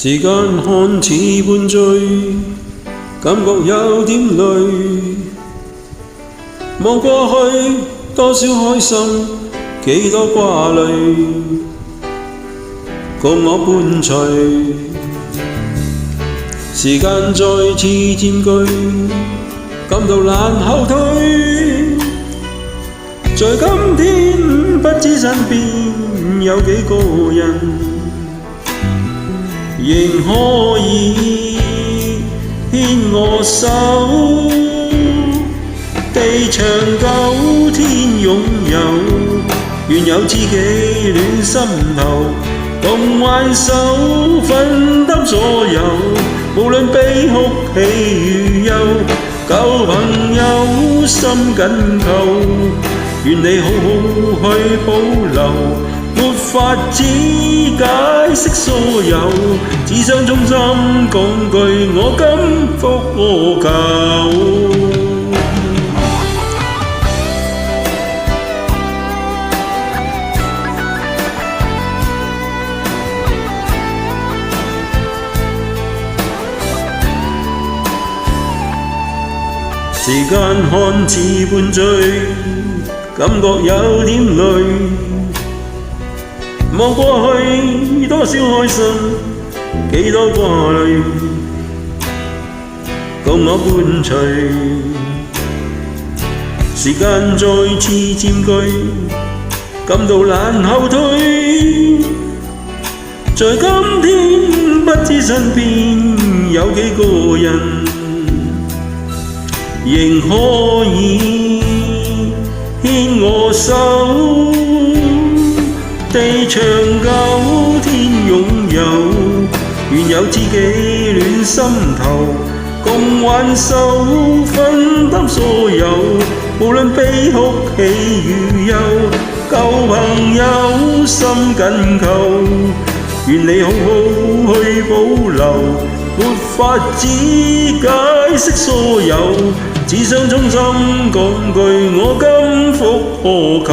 時間看似伴醉，感覺有點累。望過去，多少開心，幾多掛慮，共我伴隨。時間再次佔據，感到難後退。在今天，不知身邊有幾個人，仍可以牽我手。地長久，天擁有，願有知己戀心頭，共挽手分擔所有，無論悲哭喜與憂，舊朋友心緊扣，願你好好去保留，沒法子解釋所有，只想衷心講句我今復何求。時間看似伴醉，感覺有點累。望過去，多少開心，幾多掛慮，共我伴隨。時間再次佔據，感到難後退。在今天，不知身邊有幾個人，仍可以牽我手。地長久，天擁有，願有知己戀心頭，共挽手分擔所有，無論悲哭喜與憂，舊朋友心緊扣，願你好好去保留，沒法子解釋所有，只想衷心講句我今復何求。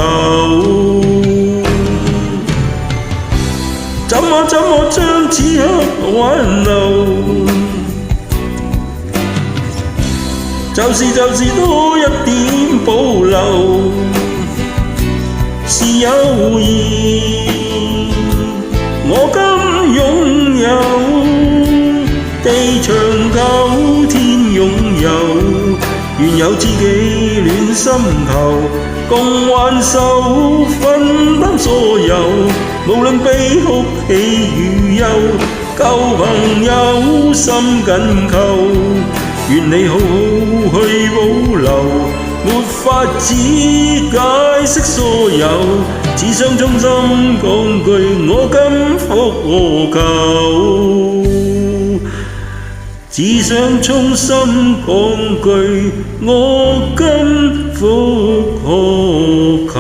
怎麼將此刻挽留，就是多一點保留，是友誼我今擁有。地長久，天擁有，願有知己戀心頭，共挽手分擔所有，無論悲哭喜與憂，舊朋友心緊扣，願你好好去保留，沒法子解釋所有，只想衷心講句我今復何求。只想衷心講句我今復何求。